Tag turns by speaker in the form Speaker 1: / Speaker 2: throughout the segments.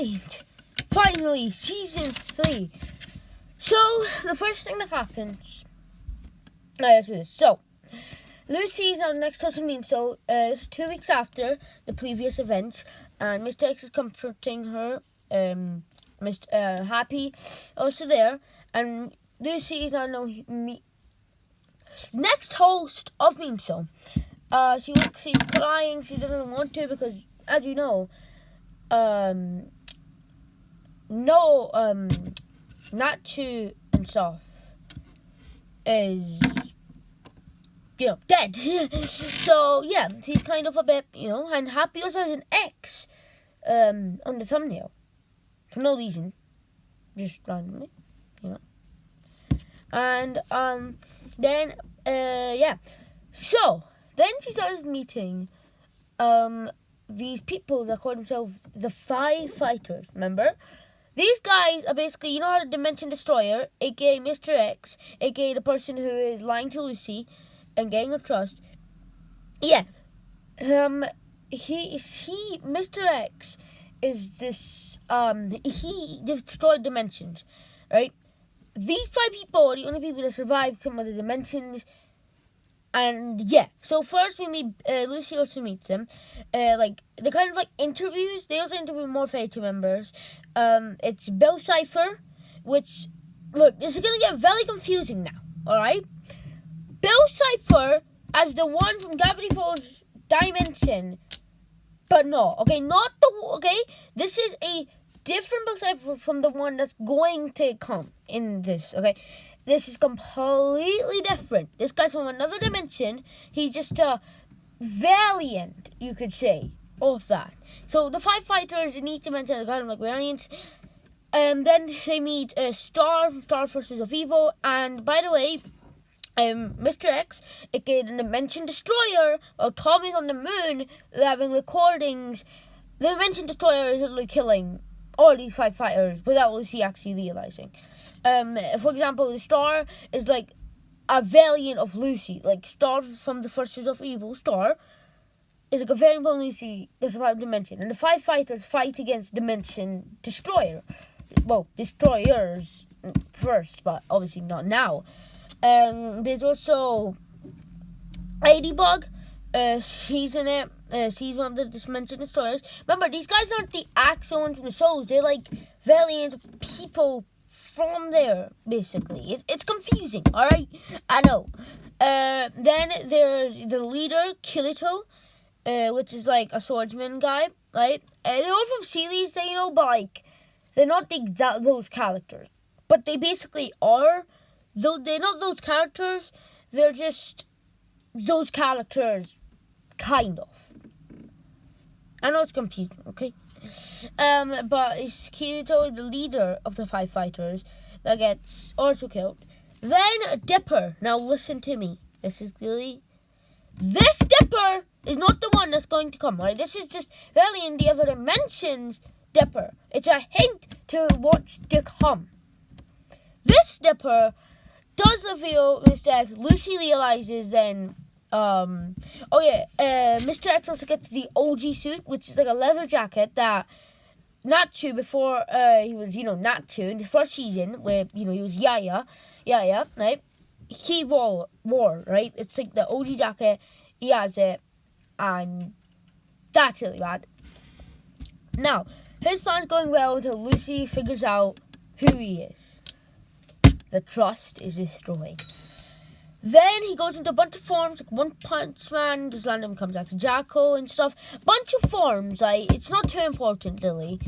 Speaker 1: Alright, finally, season 3. So, the first thing that happens, let's do this. So, Lucy is now next to meme. So, it's 2 weeks after the previous events, and Mr. X is comforting her. Mr. Happy also there, and Lucy is now next host of Meme Show. She's crying. She doesn't want to because, as you know, Natsu and stuff is, dead. So yeah, he's kind of a bit, and Happy also has an X on the thumbnail for no reason, just randomly, and then so then she starts meeting these people that call themselves the 5 Fighters. Remember, these guys are basically, how the Dimension Destroyer, aka Mr. X, aka the person who is lying to Lucy and getting her trust. Yeah, Mr. X is this, he destroyed dimensions, right? These 5 people are the only people that survived some of the dimensions. And yeah, so first we meet, Lucy also meets them, the kind of interviews. They also interview more Fate members. It's Bill Cipher, which, look, this is going to get very confusing now, alright? Bill Cipher as the one from Gravity Falls Dimension, but no, this is a different Bill Cipher from the one that's going to come in this, okay? This is completely different. This guy's from another dimension. He's just a variant, you could say, of that. So the 5 Fighters in each dimension are kind of variants. Then they meet Star from Star Forces of Evil. And by the way, Mr. X, aka the Dimension Destroyer, while Tommy's on the moon, they're having recordings. The Dimension Destroyer is literally killing all these 5 fighters without Lucy actually realizing. For example, the Star is like a variant of Lucy. Like Star from the Forces of Evil, Star is like a variant of Lucy that survived Dimension. And the 5 Fighters fight against Dimension Destroyer. Well, Destroyers first, but obviously not now. There's also Ladybug. She's in it. She's one of the Dimension Destroyers. Remember, these guys aren't the actual ones from the shows. They're like variant people from there, basically. It's confusing, alright? I know. Then there's the leader, Kirito, which is like a swordsman guy, right? They're all from series, but they're not those characters. But they basically are. Though they're not those characters, they're just those characters, kind of. I know it's confusing, okay? But Kirito is the leader of the 5 Fighters that gets also killed. Then Dipper. Now listen to me. This Dipper is not the one that's going to come, right? This is just really in the other dimensions Dipper. It's a hint to what's to come. This Dipper does reveal Mr. X. Lucy realizes then, Mr. X also gets the OG suit, which is like a leather jacket that Natsu, before he was, Natsu in the first season, where, he was Yaya, right? He wore, right? It's like the OG jacket, he has it, and that's really bad. Now, his plan's going well until Lucy figures out who he is. The trust is destroyed. Then he goes into a bunch of forms, like One Punch Man, just random comes back to Jacko and stuff. Bunch of forms, right? It's not too important, really.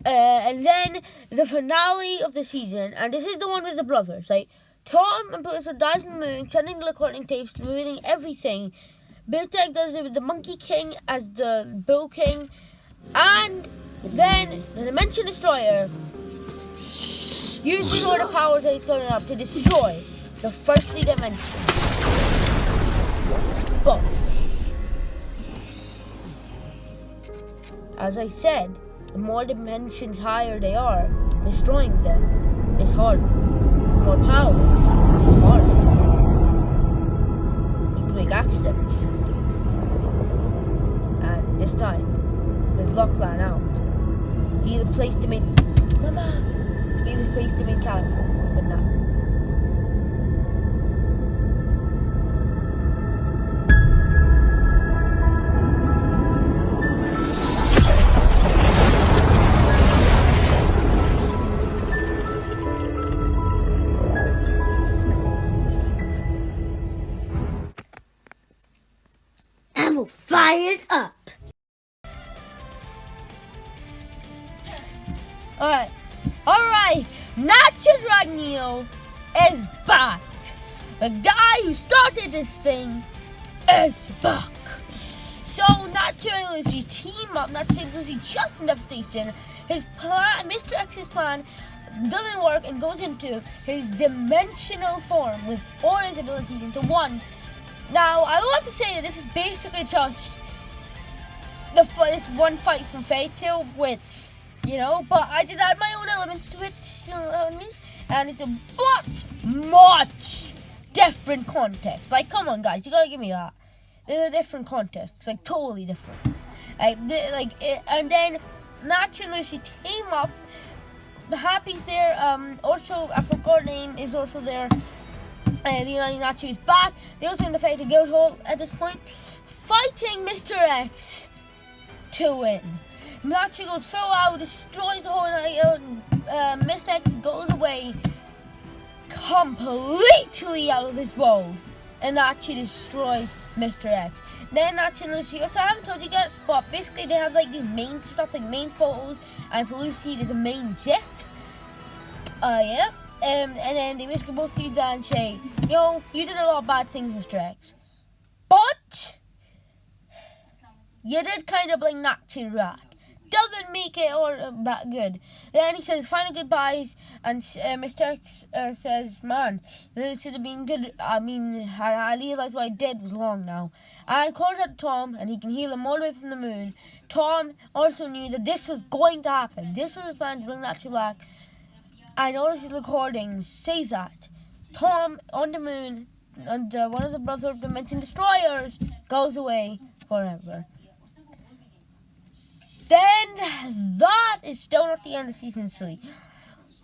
Speaker 1: And then the finale of the season, and this is the one with the brothers, right? Tom and Pluto dies on the moon, sending the recording tapes, revealing everything. Mr. X does it with the Monkey King as the Bull King. And then the Dimension Destroyer uses all the powers that he's going up to destroy the first 3 dimensions. But as I said, the more dimensions higher they are, destroying them is harder. The more power is harder. You can make accidents. And this time, there's luck ran out. He replaced the main character, but not. I'm fired up. Alright, Nacho Ragnio is back. The guy who started this thing is back. So Nacho and Lucy team up, not to save Lucy just enough station. His plan, Mr. X's plan, doesn't work and goes into his dimensional form with all his abilities into one. Now, I will have to say that this is basically just this one fight from Fate Tail, which, but I did add my own elements to it, you know what I mean? And it's a much different context. Like, come on, guys, you gotta give me that. There's a different context, like, totally different. And then Nacho and Lucy team up. The Happy's there, also, I forgot her name, is also there. Leonardo Nacho is back. They also in the fight to Goat Hole at this point, fighting Mr. X to win. Nacho goes full out, destroys the whole night out, and Mr. X goes away completely out of this world, and Nacho destroys Mr. X. Then Nacho and Lucy, also I haven't told you guys, but basically they have like these main stuff, like main photos, and for Lucy there's a main GIF. Yeah. And then they basically both do that and say, you did a lot of bad things, Mr. X. But you did kind of bring Nacho back. Doesn't make it all that good. Then he says final goodbyes, and Mr. X says, man, it should have been good. I mean, I realized what I did was wrong now. And calls out Tom, and he can heal him all the way from the moon. Tom also knew that this was going to happen. This was his plan to bring Nacho back. And all his recordings says that Tom on the moon and one of the Brother of Dimension Destroyers goes away forever. Then that is still not the end of season 3.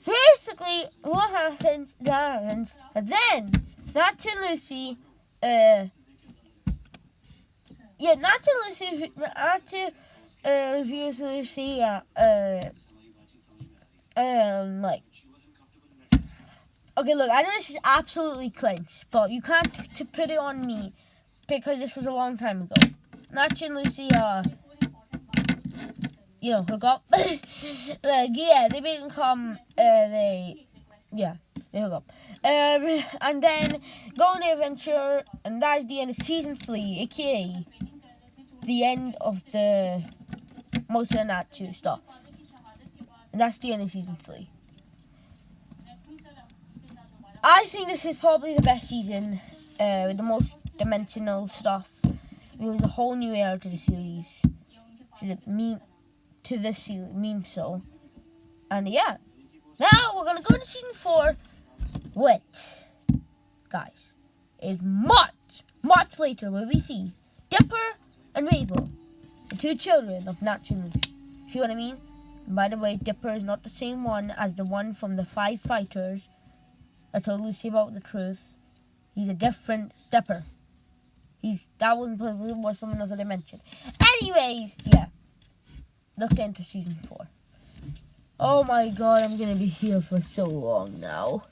Speaker 1: Basically, what happens, and then Nacho and Lucy, okay, look, I know this is absolutely clinch, but you can't put it on me because this was a long time ago. Nacho and Lucy, hook up. They become, they hook up. And then go on the adventure, and that is the end of season 3, aka the end of the most of the Nacho stuff. And that's the end of season 3. I think this is probably the best season, with the most dimensional stuff. It was a whole new era to the series, to the meme show. And yeah, now we're gonna go to season 4, which, guys, is much later, where we see Dipper and Mabel, the 2 children of Nacho and Lucy. See what I mean? And by the way, Dipper is not the same one as the one from the 5 Fighters. I told Lucy about the truth. He's a different Dipper. That one was from another dimension. Anyways, yeah. Let's get into season 4. Oh my god, I'm gonna be here for so long now.